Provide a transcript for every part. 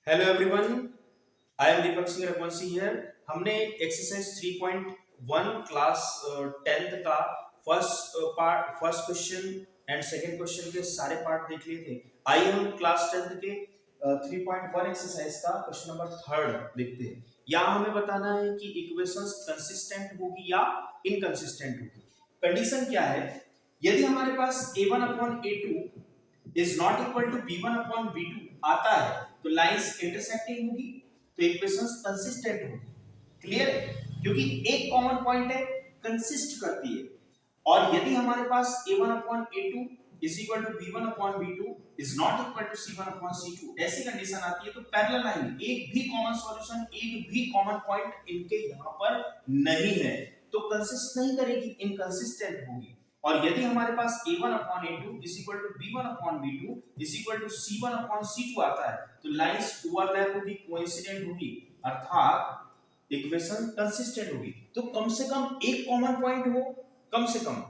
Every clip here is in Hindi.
Hello everyone, I am Deepak Singh Raghuvanshi here. हमने एक्सरसाइज 3.1 क्लास 10th का first question and second question के सारे पार्ट देख लिए थे। आइए हम क्लास 10th के 3.1 एक्सरसाइज का क्वेश्चन नंबर थर्ड देखते हैं। यहाँ हमें बताना है कि इक्वेशंस कंसिस्टेंट होगी या इनकंसिस्टेंट होगी। कंडीशन क्या है? यदि हमारे पास a1 upon a2 is not equal to b1 upon b2 आता है तो लाइंस इंटरसेक्टिंग होगी, तो इक्वेशंस कंसिस्टेंट होगी। क्लियर है? क्योंकि एक कॉमन पॉइंट है, कंसिस्ट करती है। और यदि हमारे पास a1 upon a2 is equal to b1 upon b2 is not equal to c1 upon c2 ऐसी कंडीशन आती है तो पैरेलल लाइन, एक भी कॉमन सॉल्यूशन, एक भी कॉमन पॉइंट इनके यहां पर नहीं है तो कंसिस्ट नहीं करेगी, इनकंसिस्टेंट होगी। और यदि हमारे पास a1 upon a2 is equal to b1 upon b2 is equal to c1 upon c2 आता है तो लाइंस ओवरलैप होगी, कोइंसिडेंट होगी, अर्थात इक्वेशन कंसिस्टेंट होगी। तो कम से कम एक कॉमन पॉइंट हो, कम से कम,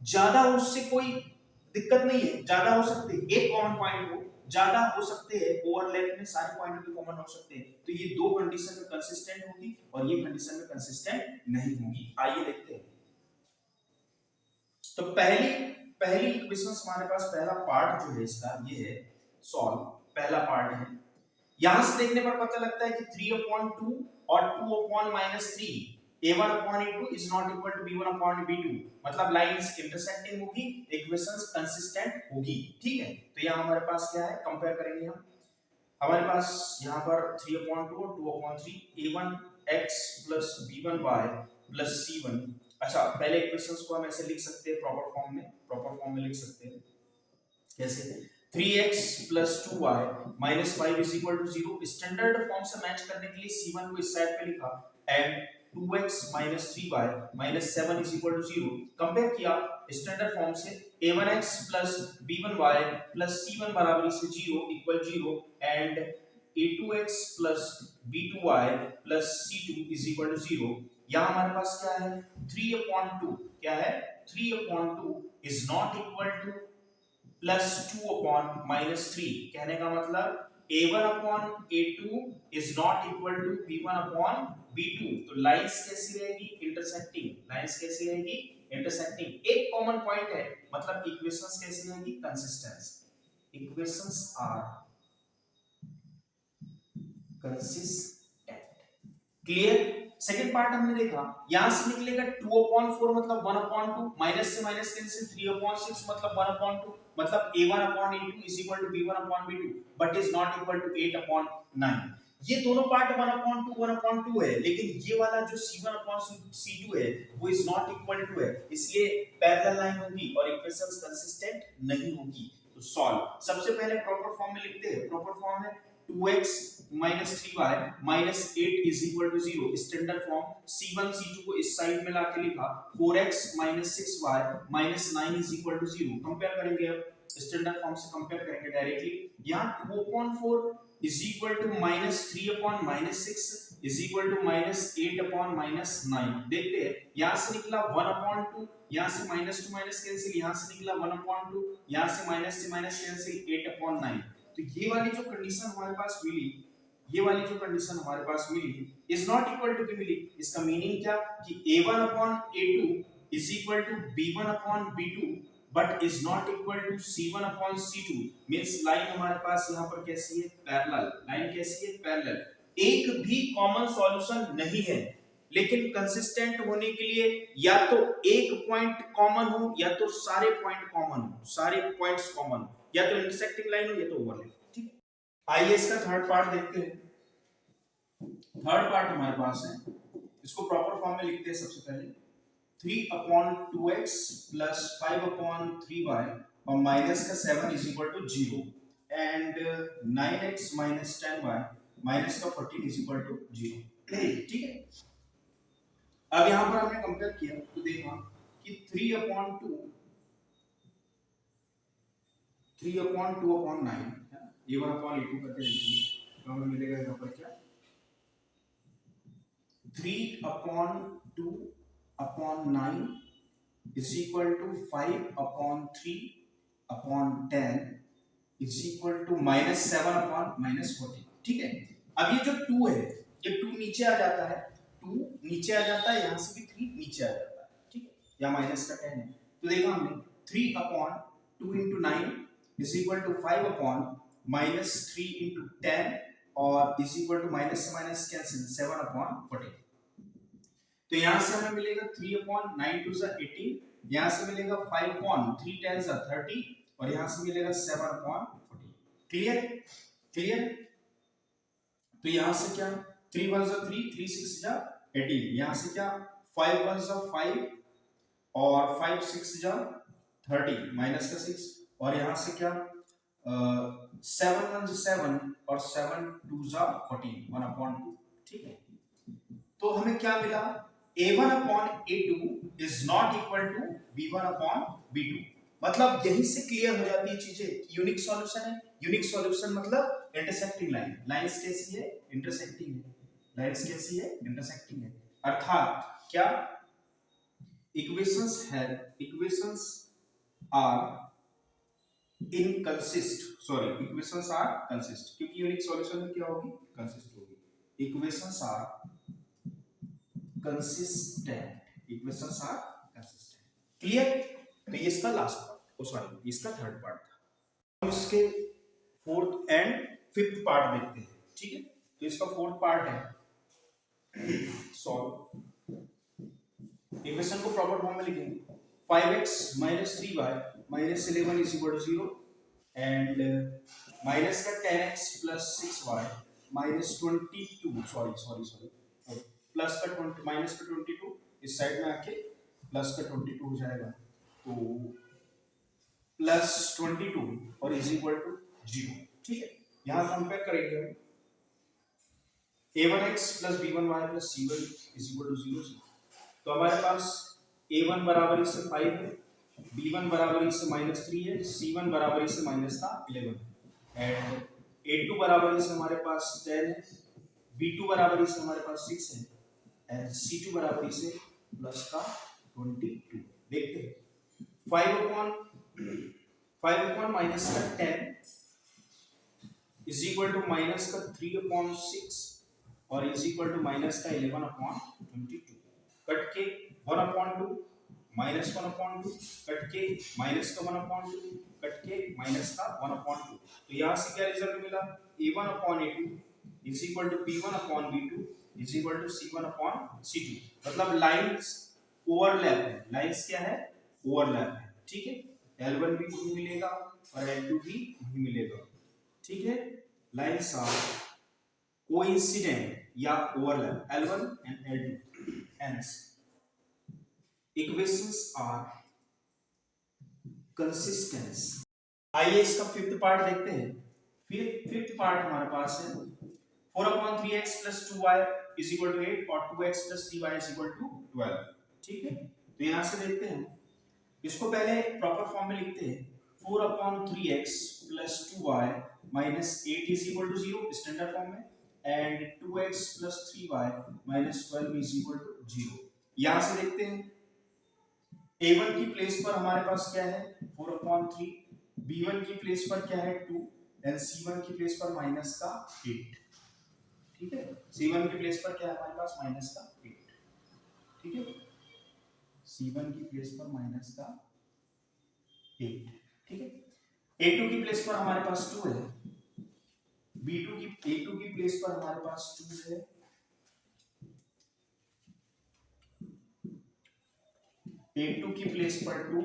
ज्यादा हो उससे कोई दिक्कत नहीं है, ज्यादा हो सकते हैं, एक कॉमन पॉइंट हो, ज्यादा हो सकते हैं, ओवरलैप में सारे पॉइंट भी कॉमन हो सकते हैं। तो ये दो कंडीशन में कंसिस्टेंट होगी और ये कंडीशन में कंसिस्टेंट नहीं होगी। आइए देखते हैं। तो पहली पहली इक्वेशन हमारे पास, पहला पार्ट जो है इसका ये है सॉल्व, पहला पार्ट है। यहां से देखने पर पता लगता है कि 3/2 और 2/-3 a1 upon a2 is not equal to b1 upon b2, मतलब लाइंस इंटरसेक्टिंग होगी, इक्वेशंस कंसिस्टेंट होगी। ठीक है, तो यहां हमारे पास क्या है, कंपेयर करेंगे हम। हमारे पास यहां पर 3/2 और 2/3 a1 x plus b1 y plus c1। अच्छा, पहले इक्वेशंस को हम ऐसे लिख सकते हैं प्रॉपर फॉर्म में लिख सकते हैं। कैसे? 3x plus 2y minus 5 is equal to 0। Standard form से मैच करने के लिए c1 को इस साइड पे लिखा and 2x minus 3y minus 7 is equal to 0। Compare किया स्टैंडर्ड फॉर्म से a1x plus b1y plus c1 बराबर से 0 equal 0 and a2x plus b2y plus c2 is equal to 0। यहाँ हमारे पास क्या है, 3/2 क्या है, 3/2 is not equal to plus 2/-3। कहने का मतलब a1 upon a2 is not equal to b1 upon b2। तो लाइंस कैसी रहेगी, इंटरसेक्टिंग। लाइंस कैसी रहेगी, इंटरसेक्टिंग। एक कॉमन पॉइंट है, मतलब इक्वेशंस कैसी रहेगी, consistent. Equations are consistent. Clear? Second part हमने देखा, यहां से निकलेगा 2/4 मतलब 1/2, माइनस से माइनस कैंसिल, 3/6 मतलब 1/2, मतलब a1 upon a2 is equal to b1 upon b2 but is not equal to 8/9। ये दोनों पार्ट 1/2 है, लेकिन ये वाला जो c1 अपॉन c2 है वो इज नॉट इक्वल टू है, इसलिए पैरेलल लाइन होगी और इक्वेशंस कंसिस्टेंट नहीं होगी। तो सॉल्व, सबसे पहले प्रॉपर फॉर्म में लिखते हैं। प्रॉपर फॉर्म है 2x minus 3y minus 8 is equal to 0। Standard form c1 c2 को इस साइड में लाके लिखा 4x minus 6y minus 9 is equal to 0। Compare करेंगे, अब स्टैंडर्ड फॉर्म से कंपेयर करेंगे डायरेक्टली। यहाँ 2/4 is equal to minus 3/-6 is equal to minus 8/-9। देखते हैं, यहाँ से निकला 1/2, यहाँ से -2 माइनस कैंसिल, यहाँ से निकला 1/2, यहाँ से माइनस कैंसिल 8/9। तो ये वाली जो कंडीशन हमारे पास मिली, ये वाली जो कंडीशन हमारे पास मिली इज नॉट इक्वल टू की मिली। इसका मीनिंग क्या कि a1 upon a2 is equal to b1 upon b2 but is not equal to c1 upon c2। Means line हमारे पास यहाँ पर कैसी है, पैरेलल। लाइन कैसी है, पैरेलल। एक भी कॉमन सॉल्यूशन नहीं है, लेकिन कंसिस्टेंट होने के लिए या तो एक पॉइंट कॉमन हो या तो सारे पॉइंट कॉमन हो, सारे पॉइंट्स कॉमन हो, या तो इंटरसेक्टिंग लाइन हो या तो ओवरलैप। ठीक है, आइए इसका थर्ड पार्ट देखते हैं। थर्ड पार्ट हमारे पास है, इसको प्रॉपर फॉर्म में लिखते हैं। सबसे पहले 3/2x प्लस 5/3y और माइनस का 7 is equal to 0 and 9x minus 10y minus का 14 इज इक्वल टू 0। ठीक है, अब यहां पर हमने कंपेयर किया तो देखा कि 3/2 3/2/9 a1/a2 करके लिखेंगे तो हमें मिलेगा यहाँ पर क्या, 3/2/9 is equal to 5/3/10 is equal to -7/-14। ठीक है, अब ये जो 2 है, ये 2 नीचे आ जाता है, 2 नीचे आ जाता है, यहाँ से भी 3 नीचे आ जाता है। ठीक है, या माइनस का 10 है, तो देखा हमने 3/2 × 9 इज इक्वल टू 5/-3 × 10 और इज इक्वल टू माइनस से माइनस कैंसिल 7/14। तो यहाँ से हमें मिलेगा 3/9 2 18, यहाँ से मिलेगा 5/3 10 30 और यहाँ से मिलेगा 7/14। Clear clear. तो यहाँ से क्या 3 1 3 3 6 18, यहाँ से क्या 5 1 5 और 5 6 30 माइनस का 6 और यहाँ से क्या 7 1 7 और 7 2 14 1/2। ठीक है, तो हमें क्या मिला a1/a2 is not equal to b1/b2। मतलब यहीं से क्लियर हो जाती है चीजें, यूनिक सॉल्यूशन है। यूनिक सॉल्यूशन मतलब इंटरसेक्टिंग लाइन, लाइंस कैसी है इंटरसेक्टिंग है, लाइंस कैसी है इंटरसेक्टिंग है। अर्थात क्या equations are equations are consist, क्योंकि यूनिक सॉल्यूशन में क्या होगी कंसिस्ट होगी। Equations are consistent, equations are consistent. Clear. तो ये इसका लास्ट पार्ट, सॉरी इसका थर्ड पार्ट था। हम इसके फोर्थ एंड फिफ्थ पार्ट देखते हैं। ठीक है, तो इसका फोर्थ पार्ट है सॉल्व। इक्वेशन को प्रॉपर फॉर्म में लिखेंगे 5x - 3y - 11 is equal to 0 and minus का 10x + 6y - 22 सॉरी प्लस का 20 माइनस का 22 इस साइड में आके प्लस का 22 हो जाएगा, तो प्लस 22 और इज इक्वल टू 0। ठीक है, यहां कंपेयर करेंगे हम a1x + b1y + c1 is equal to 0। तो हमारे पास a1 बराबर इससे 5 है, b1 बराबर इससे -3 है, c1 बराबर इससे -11 है एंड a2 बराबर इससे हमारे पास 10 है, b2 बराबर इससे हमारे पास 6 है एंड c2 बराबर इसे प्लस का 22। देखते हैं 5/- माइनस का 10 इज इक्वल टू माइनस का 3/6 और इज इक्वल टू माइनस का 11/22। कट के 1/2 माइनस 1/2 कट के माइनस का 1/2 कट के माइनस का 1/2। तो यहाँ से क्या रिजल्ट मिला a1/a2 is equal to b1/b2 is equal to c1/c2। मतलब लाइंस ओवरलैप है, लाइंस क्या है ओवरलैप है। ठीक है, L1 भी वही मिलेगा और L2 भी वही मिलेगा। ठीक है, लाइंस आर कोइंसिडेंट या overlap L1 and L2, hence equations are consistence. आइए इसका फिफ्थ पार्ट देखते हैं। फिफ्थ पार्ट हमारे पास है 4/3x + 2y is equal to 8 और 2x + 3y is equal to 12। ठीक है, तो यहां से देखते हैं, इसको पहले प्रॉपर फॉर्म में लिखते हैं 4/3x + 2y - 8 is equal to 0 standard form में and 2x + 3y - 12 is equal to 0। यहां से देखते हैं a1 की प्लेस पर हमारे पास क्या है 4/3, b1 की प्लेस पर क्या है 2 एंड c1 की प्लेस पर माइनस का 8। ठीक है, c1 की प्लेस पर क्या है हमारे पास माइनस का 8। ठीक है, c1 की प्लेस पर माइनस का 8। ठीक है, a2 की प्लेस पर हमारे पास 2 है, a2 की प्लेस पर हमारे पास 2 है, a2 की प्लेस पर 2,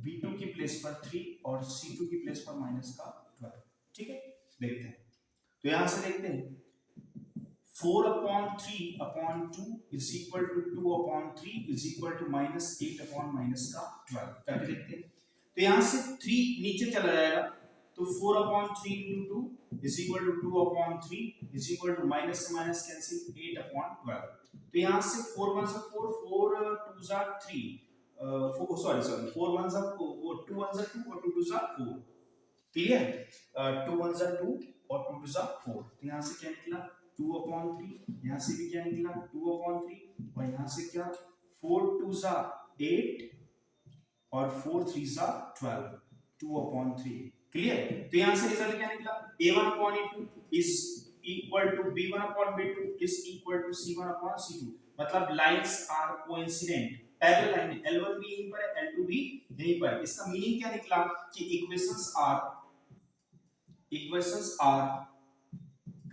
b2 की प्लेस पर 3 और c2 की प्लेस पर माइनस का 12। ठीक है, देखते हैं, तो यहां से देखते हैं 4/3/2 is equal to 2/3 is equal to -8/-12 करके देखते हैं। तो यहां से 3 नीचे चला जाएगा, तो 4/3 × 2 is equal to 2/3 is equal to minus से माइनस कैंसिल 8/12। तो यहां से 4 1 4 4 2 3 सॉरी 4 1 2 1 2 और 2 2 4। क्लियर, 2 1 2 और 2 2 4। तो यहां से क्या निकला 2/3, यहाँ से भी क्या निकला 2/3 और यहाँ से क्या 4 2 8 और 4 3 12 2/3 क्लियर? तो यहां से रिजल्ट क्या निकला, a1 upon a2 is equal to b1 upon b2 is equal to c1 upon c2, मतलब lines are coincident, parallel line है, L1 भी यहीं पर है, L2 भी यहीं पर है। इसका मीनिंग क्या निकला कि इक्वेशंस आर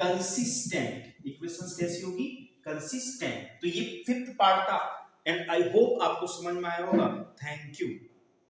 कंसिस्टेंट। इक्वेशंस कैसी होगी, कंसिस्टेंट। तो ये फिफ्थ पार्ट था एंड आई होप आपको समझ में आया होगा। Thank you.